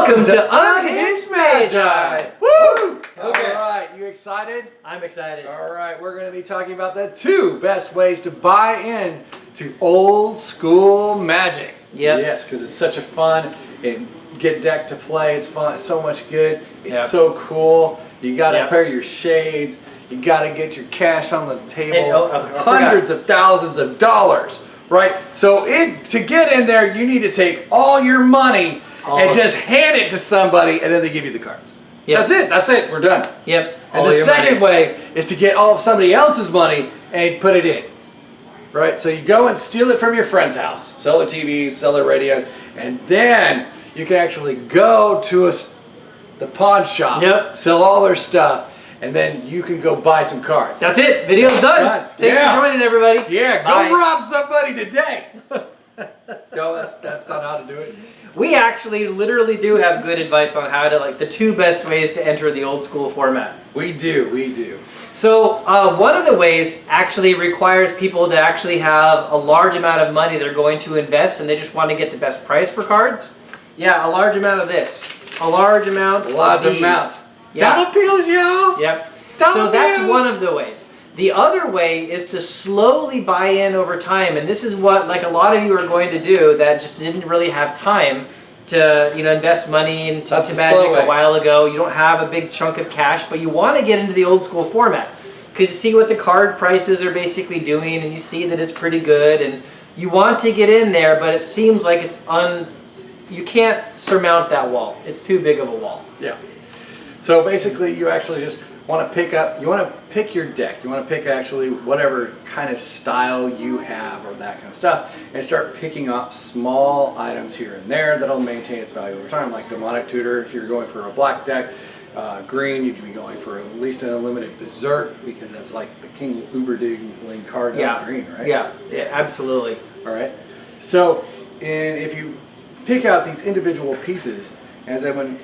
Welcome to Unhinged Magi! Woo! Okay. Alright, you excited? I'm excited. Alright, we're going to be talking about the 2 best ways to buy in to old school Magic. Yep. Yes, because it's such a fun and get deck to play. It's fun. It's so much good. It's so cool. You got to pair your shades. You got to get your cash on the table. Hundreds of thousands of dollars. Right? So to get in there, you need to take all your money and just hand it to somebody, and then they give you the cards. Yep. That's it. That's it. We're done. Yep. And the second way is to get all of somebody else's money and put it in. Right? So you go and steal it from your friend's house. Sell their TVs, sell their radios, and then you can actually go to the pawn shop, sell all their stuff, and then you can go buy some cards. That's it. Video's done. Thanks for joining, everybody. Yeah, go rob somebody today. No, that's not how to do it. We actually literally do have good advice on how to, like, the 2 best ways to enter the old school format. We do, we do. So one of the ways actually requires people to actually have a large amount of money they're going to invest, and they just want to get the best price for cards. Yeah, a large amount of this. A large amount of these. Dollar bills, y'all. Yep. So that's one of the ways. The other way is to slowly buy in over time, and this is what, like, a lot of you are going to do that just didn't really have time to, invest money into Magic a while ago. You don't have a big chunk of cash, but you want to get into the old school format because you see what the card prices are basically doing, and you see that it's pretty good, and you want to get in there, but it seems like you can't surmount that wall. It's too big of a wall. Yeah. So basically, you actually just want to pick your deck. You want to pick actually whatever kind of style you have or that kind of stuff, and start picking up small items here and there that'll maintain its value over time, like Demonic Tutor. If you're going for a black deck, green, you can be going for at least an unlimited Berserk, because that's like the King Uberdigling card on green, right? Yeah, absolutely. All right. So, and if you pick out these individual pieces, as Edwin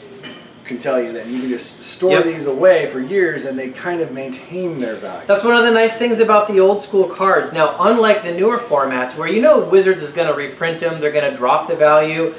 can tell you, that you can just store these away for years and they kind of maintain their value. That's one of the nice things about the old school cards. Now, unlike the newer formats where Wizards is going to reprint them, they're going to drop the value,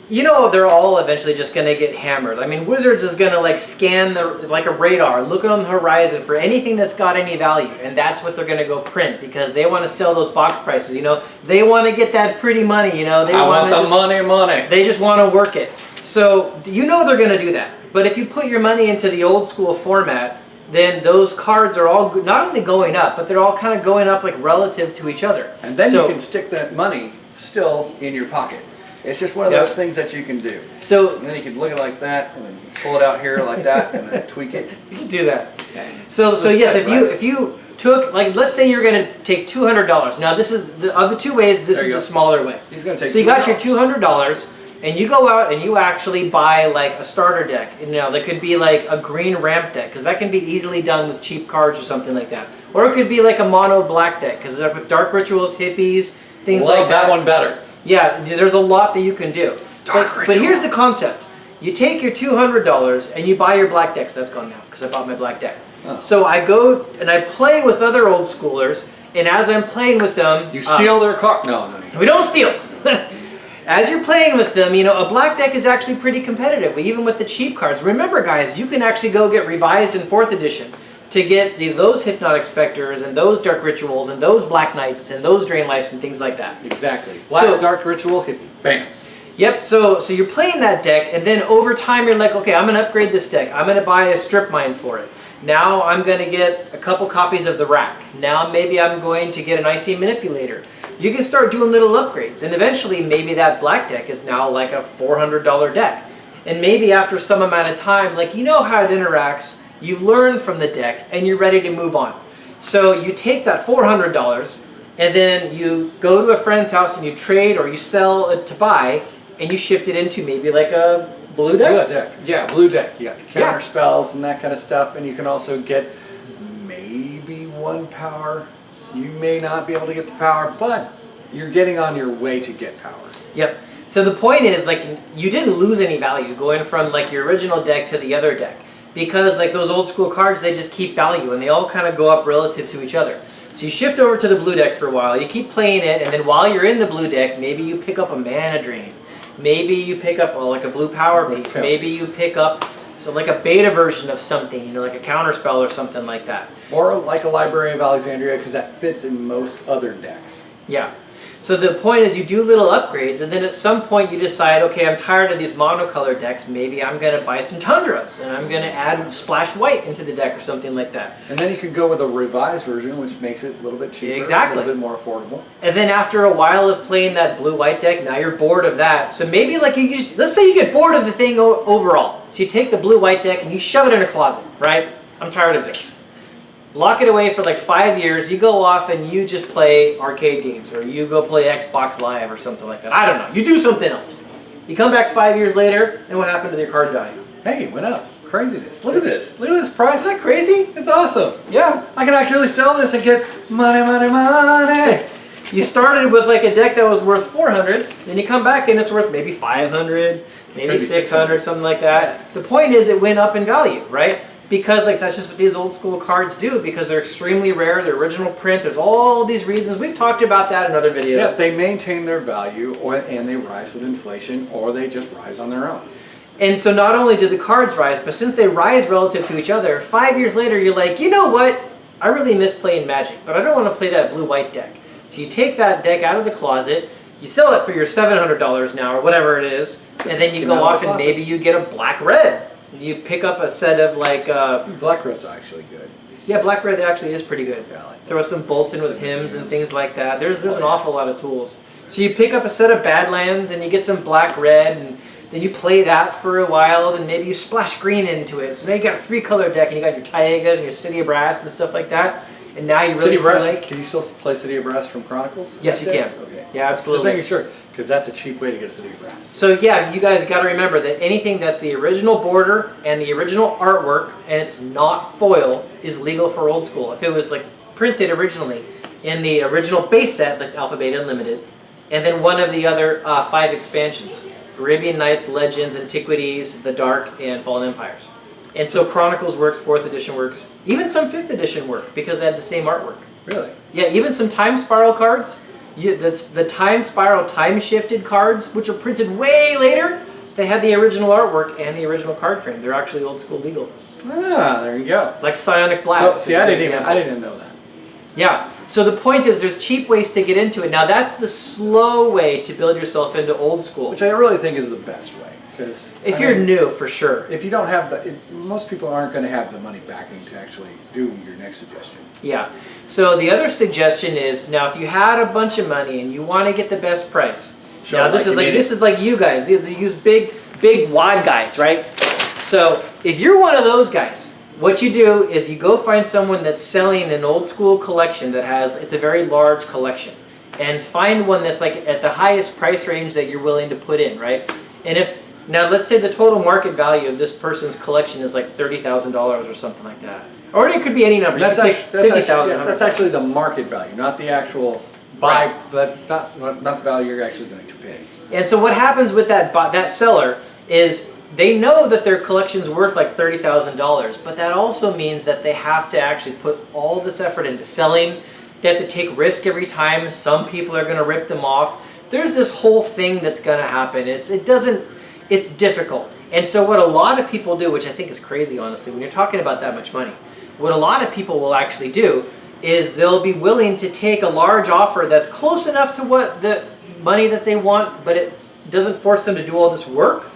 they're all eventually just going to get hammered. I mean, Wizards is going to like scan like a radar, look on the horizon for anything that's got any value, and that's what they're going to go print, because they want to sell those box prices. They want to get that pretty money. They want the money. They just want to work it. So they're going to do that. But if you put your money into the old school format, then those cards are all not only going up, but they're all kind of going up like relative to each other. And then you can stick that money still in your pocket. It's just one of those things that you can do. So and then you can look at it like that, and then pull it out here like that, and then tweak it. You can do that. Okay. So yes, if you took, like, let's say you're going to take $200. Now this is of the 2 ways. This is the smaller way. He's going to take. So you got your $200. And you go out and you actually buy like a starter deck. That could be like a green ramp deck, because that can be easily done with cheap cards or something like that. Or it could be like a mono black deck, because with Dark Rituals, Hippies, things like that. Love that one better. Yeah, there's a lot that you can do. But here's the concept. You take your $200 and you buy your black decks. That's gone now because I bought my black deck. Oh. So I go and I play with other old schoolers, and as I'm playing with them... You steal their card? No. We don't steal. As you're playing with them, a black deck is actually pretty competitive, even with the cheap cards. Remember, guys, you can actually go get revised in 4th edition to get those Hypnotic Specters and those Dark Rituals and those Black Knights and those Drain Lives and things like that. Exactly. Black Dark Ritual, hippie. Bam. Yep, so you're playing that deck, and then over time you're like, okay, I'm going to upgrade this deck. I'm going to buy a Strip Mine for it. Now I'm going to get a couple copies of the Rack. Now maybe I'm going to get an Icy Manipulator. You can start doing little upgrades, and eventually maybe that black deck is now like a $400 deck. And maybe after some amount of time, like, how it interacts, you've learned from the deck and you're ready to move on. So you take that $400 and then you go to a friend's house and you trade or you sell it to buy, and you shift it into maybe like a blue deck? Blue deck. Yeah, blue deck. You got the counter spells and that kind of stuff, and you can also get maybe 1 power. You may not be able to get the power, but you're getting on your way to get power. Yep. So the point is, like, you didn't lose any value going from like your original deck to the other deck, because like those old school cards, they just keep value and they all kind of go up relative to each other. So you shift over to the blue deck for a while, you keep playing it, and then while you're in the blue deck, maybe you pick up a Mana Drain. Maybe you pick up like a blue power piece. Maybe you pick up like a beta version of something, like a counterspell or something like that. Or like a Library of Alexandria, because that fits in most other decks. Yeah. So the point is you do little upgrades, and then at some point you decide, okay, I'm tired of these monocolor decks. Maybe I'm going to buy some Tundras, and I'm going to add Splash White into the deck or something like that. And then you could go with a revised version, which makes it a little bit cheaper, exactly, a little bit more affordable. And then after a while of playing that blue-white deck, now you're bored of that. So maybe like you just, let's say you get bored of the thing overall. So you take the blue-white deck and you shove it in a closet, right? I'm tired of this. Lock it away for like 5 years. You go off and you just play arcade games, or you go play Xbox Live or something like that. I don't know. You do something else. You come back 5 years later, and what happened to your card value? Hey, it went up. Craziness. Look at this. Look at this price. Isn't that crazy? It's awesome. Yeah. I can actually sell this and get money, money, money. You started with like a deck that was worth 400, then you come back and it's worth maybe 500, maybe 600, something like that. Yeah. The point is it went up in value, right? Because like that's just what these old school cards do, because they're extremely rare, they're original print, there's all these reasons. We've talked about that in other videos. Yes, they maintain their value, and they rise with inflation, or they just rise on their own. And so not only do the cards rise, but since they rise relative to each other, 5 years later you're like, you know what? I really miss playing Magic, but I don't want to play that blue-white deck. So you take that deck out of the closet, you sell it for your $700 now, or whatever it is, and then you go off and maybe you get a black-red. You pick up a set of like... Black Red's actually good. Yeah, Black Red actually is pretty good. Yeah, I like Throw some bolts in with hymns and things like that. There's an awful lot of tools. So you pick up a set of Badlands and you get some Black Red, and then you play that for a while, then maybe you splash green into it. So now you got a 3-color deck, and you got your Taigas and your City of Brass and stuff like that. And now you really City of Brass, like... Can you still play City of Brass from Chronicles? Yes, you can. Okay. Yeah, absolutely. Just making sure, because that's a cheap way to get a City of Brass. So yeah, you guys got to remember that anything that's the original border and the original artwork, and it's not foil, is legal for old school. If it was like printed originally in the original base set, that's Alpha Beta Unlimited, and then one of the other 5 expansions, Arabian Nights, Legends, Antiquities, The Dark, and Fallen Empires. And so Chronicles works, 4th edition works, even some 5th edition work, because they have the same artwork. Really? Yeah, even some Time Spiral cards, the Time Spiral time-shifted cards, which were printed way later, they had the original artwork and the original card frame. They're actually old school legal. Ah, there you go. Like Psionic Blast. So, see, I didn't know that. Yeah. So the point is there's cheap ways to get into it. Now that's the slow way to build yourself into old school. Which I really think is the best way. Because if you're new, for sure. If you don't have most people aren't going to have the money backing to actually do your next suggestion. Yeah. So the other suggestion is, now if you had a bunch of money and you want to get the best price. Sure, now this is like you guys. They use big wad guys, right? So if you're one of those guys, what you do is you go find someone that's selling an old school collection it's a very large collection, and find one that's like at the highest price range that you're willing to put in, right? And now let's say the total market value of this person's collection is like $30,000 or something like that. Or it could be any number. That's actually the market value, not the actual buy, but not the value you're actually going to pay. And so what happens with that seller is they know that their collection's worth like $30,000, but that also means that they have to actually put all this effort into selling. They have to take risk every time. Some people are going to rip them off. There's this whole thing that's going to happen. It's difficult. And so what a lot of people do, which I think is crazy, honestly, when you're talking about that much money, what a lot of people will actually do is they'll be willing to take a large offer that's close enough to what the money that they want, but it doesn't force them to do all this work.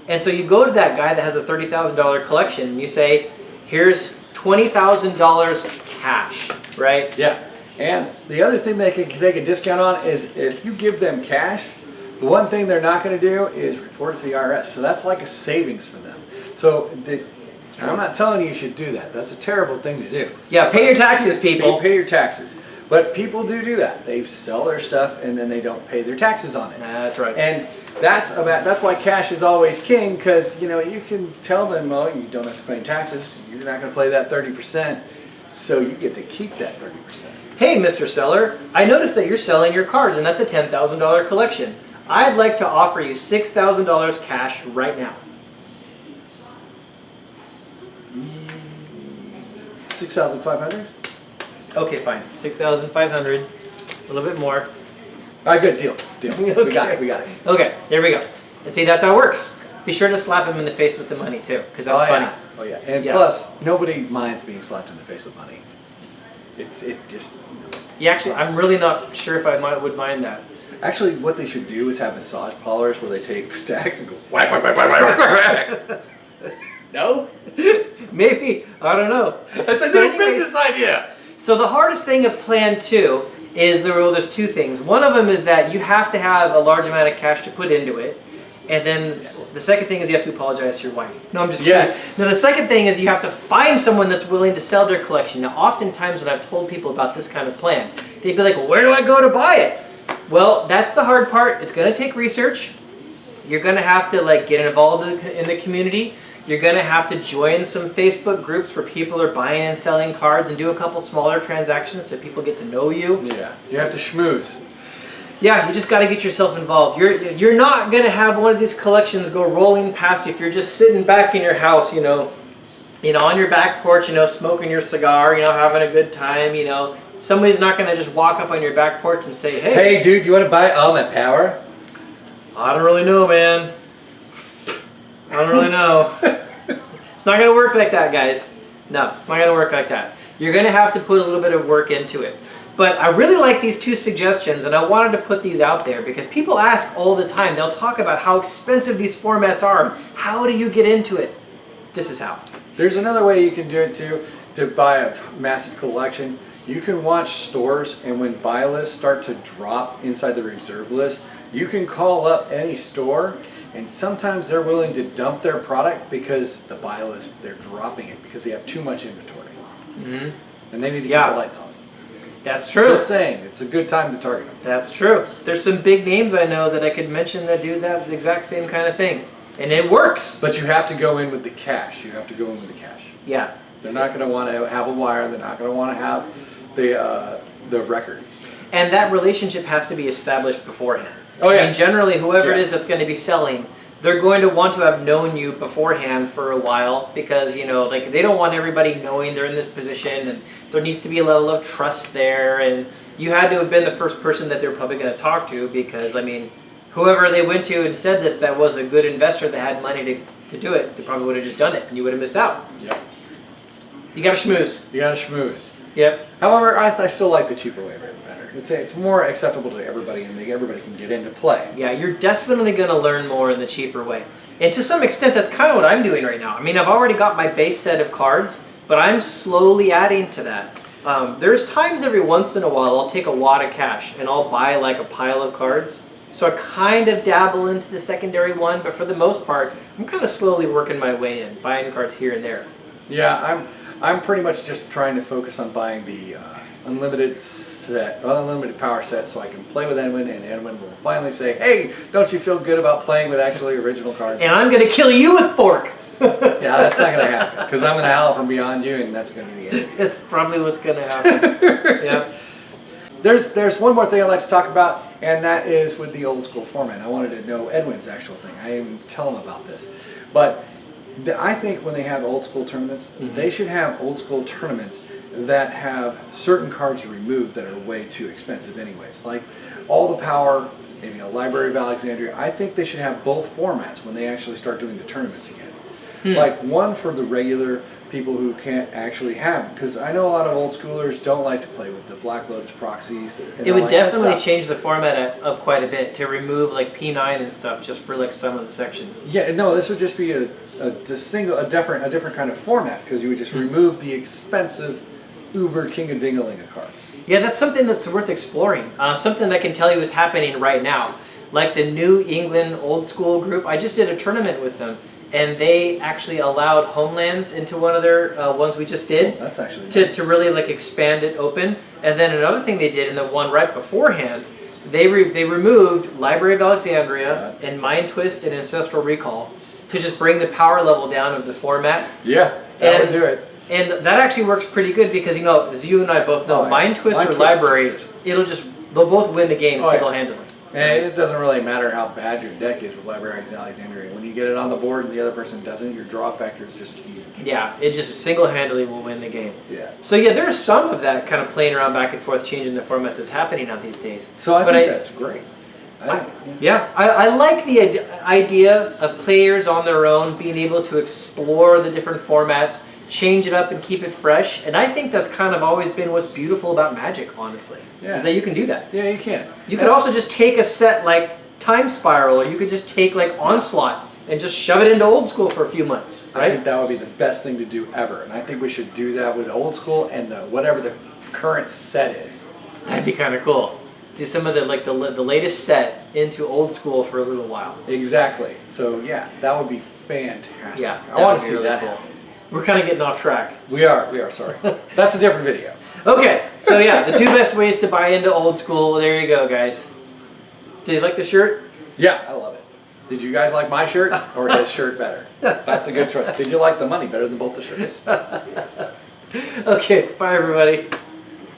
And so you go to that guy that has a $30,000 collection and you say, here's $20,000 cash, right? Yeah. And the other thing they can take a discount on is if you give them cash, the one thing they're not going to do is report it to the IRS. So that's like a savings for them. So I'm not telling you should do that. That's a terrible thing to do. Yeah, pay your taxes, people. Pay your taxes. But people do that. They sell their stuff and then they don't pay their taxes on it. That's right. And that's why cash is always king, because you can tell them, well, you don't have to pay taxes. You're not going to pay that 30%, so you get to keep that 30%. Hey, Mr. Seller, I noticed that you're selling your cards, and that's a $10,000 collection. I'd like to offer you $6,000 cash right now. $6,500? Okay, fine. $6,500. A little bit more. All right, good deal. Okay. We got it. Okay, there we go. And see, that's how it works. Be sure to slap him in the face with the money too, because that's funny. Yeah. Oh yeah, and plus, nobody minds being slapped in the face with money. It just. Yeah, actually, I'm really not sure if I would mind that. Actually, what they should do is have massage parlors where they take stacks and go whack, whack, whack, whack, whack, whack. No? Maybe. I don't know. That's a new business idea. So the hardest thing of Plan 2 is there's two things. One of them is that you have to have a large amount of cash to put into it. And then the second thing is you have to apologize to your wife. No, I'm just kidding. Yes. Now the second thing is you have to find someone that's willing to sell their collection. Now oftentimes when I've told people about this kind of plan, they'd be like, well, where do I go to buy it? Well, that's the hard part. It's going to take research. You're going to have to like get involved in the community. You're going to have to join some Facebook groups where people are buying and selling cards and do a couple smaller transactions so people get to know you. Yeah, you have to schmooze. Yeah, you just got to get yourself involved. You're not going to have one of these collections go rolling past you if you're just sitting back in your house, on your back porch, smoking your cigar, having a good time, Somebody's not going to just walk up on your back porch and say, hey dude, you want to buy all my power? I don't really know, man. I don't really know. It's not going to work like that, guys. No, it's not going to work like that. You're going to have to put a little bit of work into it. But I really like these two suggestions, and I wanted to put these out there because people ask all the time. They'll talk about how expensive these formats are. How do you get into it? This is how. There's another way you can do it too, to buy a massive collection. You can watch stores, and when buy lists start to drop inside the reserve list, you can call up any store, and sometimes they're willing to dump their product because the buy list, they're dropping it because they have too much inventory. Mm-hmm. And they need to get the lights on. That's true. Just saying, it's a good time to target them. That's true. There's some big names I know that I could mention that do that exact same kind of thing. And it works. But you have to go in with the cash. You have to go in with the cash. Yeah. They're not going to want to have a wire. They're not going to want to have the record. And that relationship has to be established beforehand. Oh yeah. I mean, generally, whoever it is that's going to be selling, they're going to want to have known you beforehand for a while because, they don't want everybody knowing they're in this position, and there needs to be a level of trust there, and you had to have been the first person that they're probably going to talk to because, whoever they went to and said this that was a good investor that had money to do it, they probably would have just done it and you would have missed out. Yep. You got to schmooze. You got to schmooze. Yep. However, I still like the cheaper way better. It's more acceptable to everybody, and everybody can get into play. Yeah, you're definitely going to learn more in the cheaper way. And to some extent, that's kind of what I'm doing right now. I've already got my base set of cards, but I'm slowly adding to that. There's times every once in a while I'll take a wad of cash and I'll buy like a pile of cards. So I kind of dabble into the secondary one, but for the most part, I'm kind of slowly working my way in, buying cards here and there. Yeah, I'm pretty much just trying to focus on buying the unlimited power set so I can play with Edwin, and Edwin will finally say, hey, don't you feel good about playing with actually original cards? And I'm going to kill you with fork. Yeah, that's not going to happen because I'm going to howl from beyond you, and that's going to be the end. It's probably what's going to happen. Yeah. There's one more thing I'd like to talk about, and that is with the old school format. I wanted to know Edwin's actual thing. I didn't tell him about this. But I think when they have old school tournaments, they should have old school tournaments that have certain cards removed that are way too expensive anyways. Like all the power, maybe a Library of Alexandria. I think they should have both formats when they actually start doing the tournaments again. Like one for the regular people who can't actually have, because I know a lot of old schoolers don't like to play with the Black Lotus proxies. It would definitely change the format up quite a bit to remove like P9 and stuff just for like some of the sections. Yeah, no, this would just be a different kind of format because you would just remove the expensive uber king of dingaling of cards. Yeah, that's something that's worth exploring. Something I can tell you is happening right now. Like the New England old school group, I just did a tournament with them. And they actually allowed homelands into one of their ones we just did. That's actually nice. To really like expand it open. And then another thing they did in the one right beforehand, they removed Library of Alexandria and Mind Twist and Ancestral Recall to just bring the power level down of the format. Yeah, that would do it. And that actually works pretty good because, as you and I both know, Mind Twist or Library, they'll both win the game single-handedly. And it doesn't really matter how bad your deck is with Library of Alexandria. When you get it on the board and the other person doesn't, your draw factor is just huge. Yeah, it just single-handedly will win the game. Yeah. So yeah, there's some of that kind of playing around back and forth, changing the formats that's happening out these days. So I think that's great. I like the idea of players on their own being able to explore the different formats, change it up and keep it fresh. And I think that's kind of always been what's beautiful about Magic, honestly, is that you can do that. Yeah, you can. You could also just take a set like Time Spiral, or you could just take like Onslaught and just shove it into Old School for a few months, right? I think that would be the best thing to do ever. And I think we should do that with Old School and whatever the current set is. That'd be kind of cool. Do some of the the latest set into Old School for a little while. Exactly. So yeah, that would be fantastic. Yeah, I want to see that cool. happen. We're kind of getting off track. We are, sorry. That's a different video. Okay, so yeah, the 2 best ways to buy into Old School. There you go, guys. Did you like the shirt? Yeah, I love it. Did you guys like my shirt or his shirt better? That's a good choice. Did you like the money better than both the shirts? Okay, bye everybody.